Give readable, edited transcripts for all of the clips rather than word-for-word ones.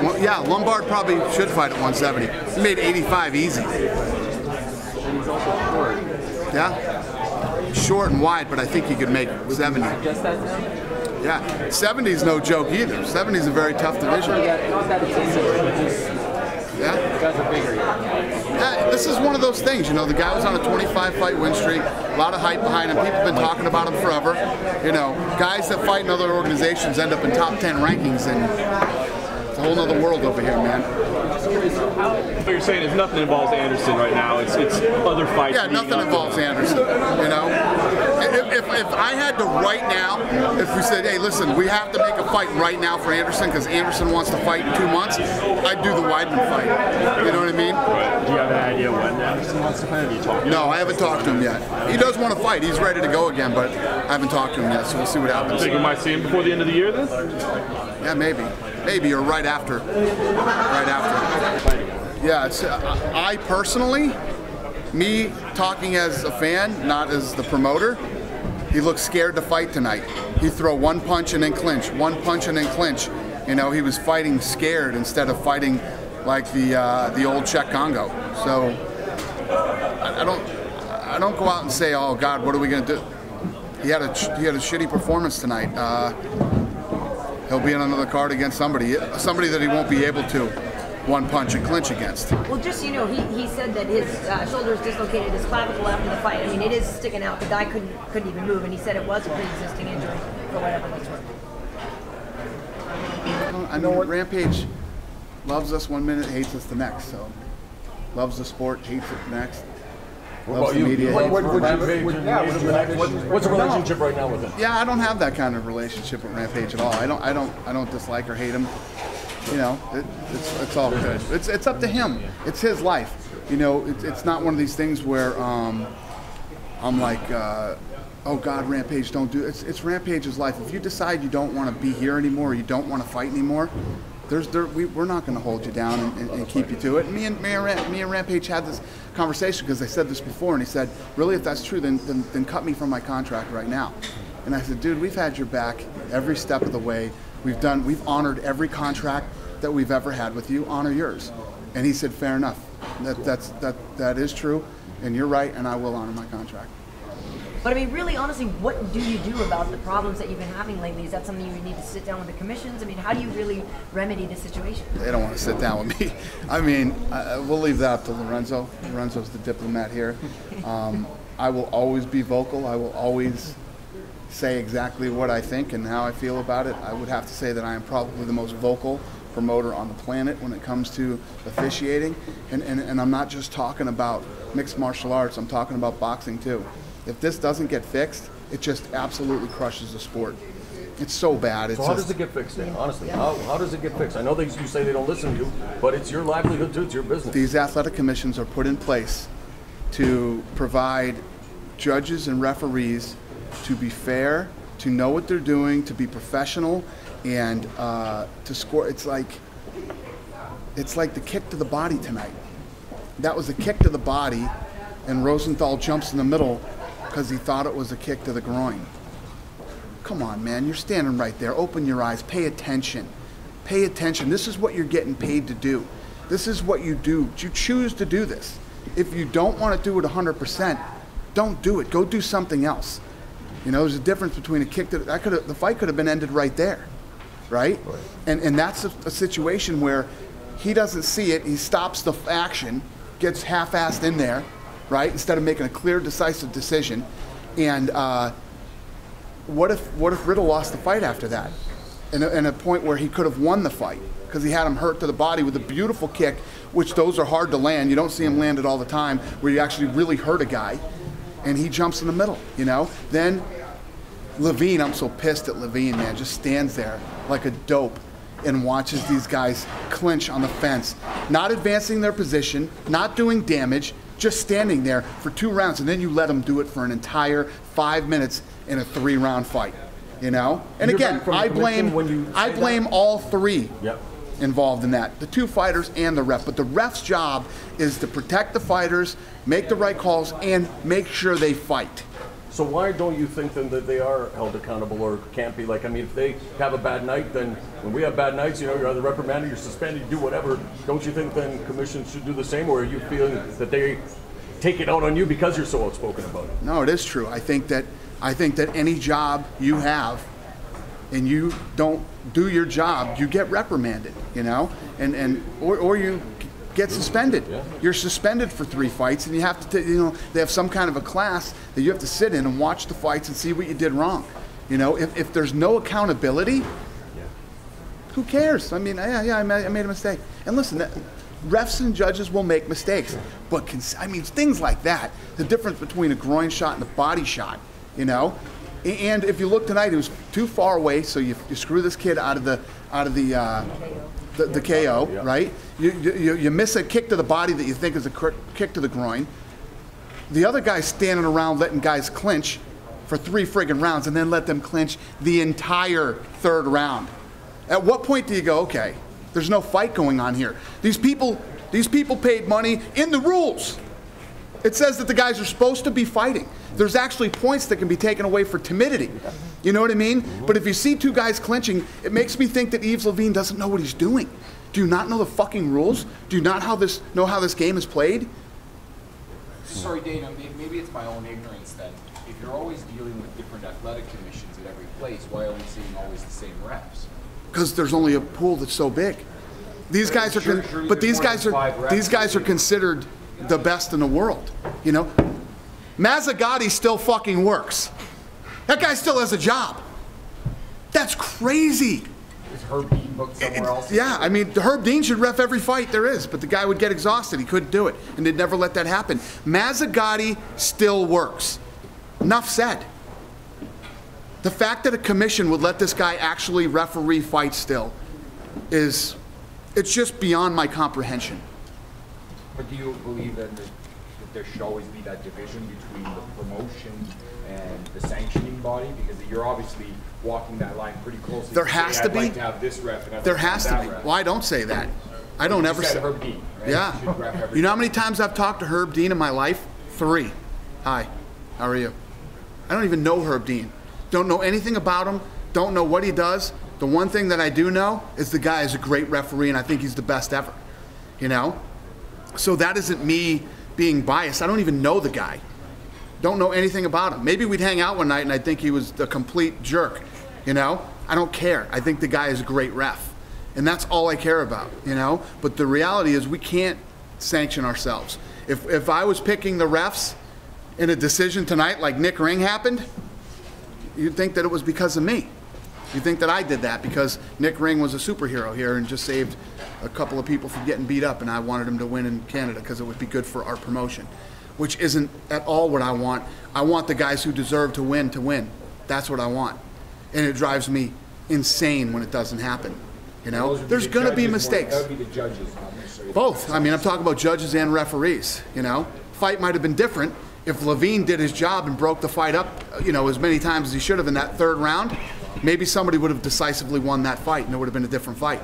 Well, yeah, Lombard probably should fight at 170. He made 85 easy. And he's also short. Yeah, short and wide, but I think he could make 70. Just that now? Yeah, 70 is no joke either. 70 is a very tough division. Not that it's just, yeah. You guys are bigger. Yeah, this is one of those things, you know, the guy was on a 25-fight win streak, a lot of hype behind him, people have been talking about him forever. You know, guys that fight in other organizations end up in top 10 rankings, and it's a whole other world over here, man. What you're saying is nothing involves Anderson right now, it's other fights. Yeah, nothing involves Anderson, you know. If I had to right now, if we said, hey, listen, we have to make a fight right now for Anderson because Anderson wants to fight in 2 months, I'd do the Weidman fight. You know what I mean? Right. Do you have an idea when Anderson wants to fight? Have you talked to him? No, I haven't talked to him yet. He does want to fight. He's ready to go again, but I haven't talked to him yet, so we'll see what happens. Think we might see him before the end of the year then? Yeah, maybe. Maybe, or right after. Right after. Yeah, it's, I personally, me talking as a fan, not as the promoter, he looked scared to fight tonight. He'd throw one punch and then clinch, one punch and then clinch. You know, he was fighting scared instead of fighting like the old Czech Congo. So I don't go out and say, oh God, what are we gonna do? He had a shitty performance tonight. He'll be on another card against somebody that he won't be able to one punch and clinch against. Well, just, you know, he said that his shoulder is dislocated, his clavicle after the fight. I mean, it is sticking out. The guy couldn't even move, and he said it was a pre-existing injury for whatever that's worth. I know what Rampage loves us one minute, hates us the next. So loves the sport, hates it the next. Loves the media. What's the relationship right now with him? Yeah, I don't have that kind of relationship with Rampage at all. I don't dislike or hate him. You know, it's all good. It's up to him. It's his life. You know, it's not one of these things where I'm like, oh God, Rampage, don't do it. It's Rampage's life. If you decide you don't want to be here anymore, or you don't want to fight anymore, we're not going to hold you down and keep you to it. And me and Rampage had this conversation because I said this before, and he said, really, if that's true, then cut me from my contract right now. And I said, dude, we've had your back every step of the way. We've honored every contract that we've ever had with you. Honor yours. And he said, fair enough. That is true, and you're right, and I will honor my contract. But I mean, really, honestly, what do you do about the problems that you've been having lately? Is that something you need to sit down with the commissions? I mean, how do you really remedy this situation? They don't want to sit down with me. I mean, we'll leave that up to Lorenzo. Lorenzo's the diplomat here. I will always be vocal. I will always say exactly what I think and how I feel about it. I would have to say that I am probably the most vocal promoter on the planet when it comes to officiating. And I'm not just talking about mixed martial arts. I'm talking about boxing too. If this doesn't get fixed, it just absolutely crushes the sport. It's so bad. So how does it get fixed then, honestly? How does it get fixed? I know you say they don't listen to you, but it's your livelihood too, it's your business. These athletic commissions are put in place to provide judges and referees to be fair, to know what they're doing, to be professional, and to score. It's like the kick to the body tonight. That was a kick to the body, and Rosenthal jumps in the middle because he thought it was a kick to the groin. Come on, man, you're standing right there. Open your eyes, pay attention. Pay attention. This is what you're getting paid to do. This is what you do. You choose to do this. If you don't want to do it 100%, don't do it. Go do something else. You know, there's a difference between a kick the fight could have been ended right there, right? And that's a situation where he doesn't see it. He stops the action, gets half-assed in there, right? Instead of making a clear, decisive decision. And what if Riddle lost the fight after that? In a point where he could have won the fight because he had him hurt to the body with a beautiful kick, which those are hard to land. You don't see him land it all the time, where you actually really hurt a guy. And he jumps in the middle, you know? Then Levine, I'm so pissed at Levine, man, just stands there like a dope and watches these guys clinch on the fence, not advancing their position, not doing damage, just standing there for 2 rounds, and then you let them do it for an entire 5 minutes in a 3-round fight, you know? And again, I blame all 3 involved in that, the 2 fighters and the ref. But the ref's job is to protect the fighters, make the right calls, and make sure they fight. So why don't you think then that they are held accountable or can't be? Like, I mean, if they have a bad night, then when we have bad nights, you know, you're either reprimanded, you're suspended, you do whatever. Don't you think then commissions should do the same, or are you feeling that they take it out on you because you're so outspoken about it? No, it is true. I think that any job you have and you don't do your job, you get reprimanded, you know, or you get suspended. Yeah. You're suspended for 3 fights, and you have to, you know, they have some kind of a class that you have to sit in and watch the fights and see what you did wrong. You know, if there's no accountability, who cares? I mean, yeah, I made a mistake. And listen, refs and judges will make mistakes, but I mean, things like that, the difference between a groin shot and a body shot, you know. And if you look tonight, it was too far away, so you screw this kid out of the KO, yeah. right? You miss a kick to the body that you think is a kick to the groin. The other guy's standing around letting guys clinch for 3 friggin' rounds and then let them clinch the entire 3rd round. At what point do you go, okay, there's no fight going on here? These people paid money in the rules. It says that the guys are supposed to be fighting. There's actually points that can be taken away for timidity. You know what I mean? But if you see 2 guys clinching, it makes me think that Yves Levine doesn't know what he's doing. Do you not know the fucking rules? Do you not know how this game is played? Sorry, Dana, maybe it's my own ignorance then. If you're always dealing with different athletic commissions at every place, why are we seeing always the same refs? Because there's only a pool that's so big. These guys are, these guys are considered the best in the world. You know, Mazzagatti still fucking works. That guy still has a job. That's crazy. Is Herb Dean booked somewhere else? Yeah, I mean, Herb Dean should ref every fight there is, but the guy would get exhausted. He couldn't do it, and they'd never let that happen. Mazzagatti still works. Enough said. The fact that a commission would let this guy actually referee fights still it's just beyond my comprehension. But do you believe that there should always be that division between the promotion and the sanctioning body? Because you're obviously walking that line pretty closely. There has to be. I'd like to have this ref and There has to be. ref. Well, I don't say that. I don't ever say. Herb Dean, right? Yeah. Should ref every You know how many times I've talked to Herb Dean in my life? 3. Hi, how are you? I don't even know Herb Dean. Don't know anything about him. Don't know what he does. The one thing that I do know is the guy is a great referee, and I think he's the best ever. You know? So that isn't me being biased. I don't even know the guy. Don't know anything about him. Maybe we'd hang out one night and I'd think he was a complete jerk. You know? I don't care. I think the guy is a great ref. And that's all I care about, you know? But the reality is we can't sanction ourselves. If I was picking the refs in a decision tonight like Nick Ring happened, you'd think that it was because of me. You'd think that I did that because Nick Ring was a superhero here and just saved a couple of people from getting beat up, and I wanted him to win in Canada because it would be good for our promotion, which isn't at all what I want. I want the guys who deserve to win to win. That's what I want. And it drives me insane when it doesn't happen. You know, there's going to be mistakes. That would be the judges, not necessarily. Both. I mean, I'm talking about judges and referees, you know. Fight might have been different if Levine did his job and broke the fight up, you know, as many times as he should have in that 3rd round. Maybe somebody would have decisively won that fight and it would have been a different fight.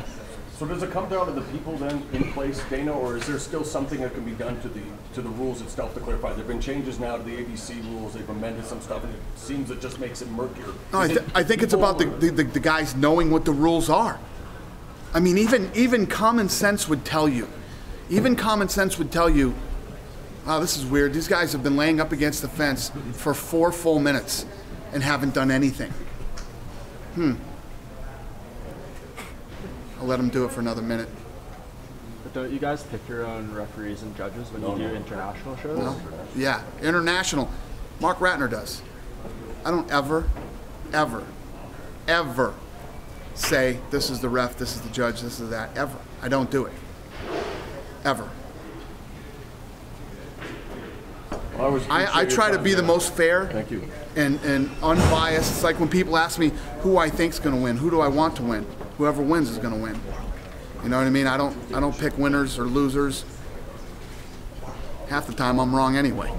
So does it come down to the people then in place, Dana, or is there still something that can be done to the rules itself to clarify? There have been changes now to the ABC rules. They've amended some stuff, and it seems it just makes it murkier. No, I think it's about the guys knowing what the rules are. I mean, even common sense would tell you. Even common sense would tell you, wow, this is weird. These guys have been laying up against the fence for 4 full minutes and haven't done anything. I'll let them do it for another minute. But don't you guys pick your own referees and judges when you do international shows? No. Yeah, international. Mark Ratner does. I don't ever say this is the ref, this is the judge, this is that. Ever. I don't do it. Ever. I try to be the most fair. Thank you. And unbiased. It's like when people ask me who I think's going to win, who do I want to win? Whoever wins is going to win. You know what I mean? I don't pick winners or losers. Half the time I'm wrong anyway.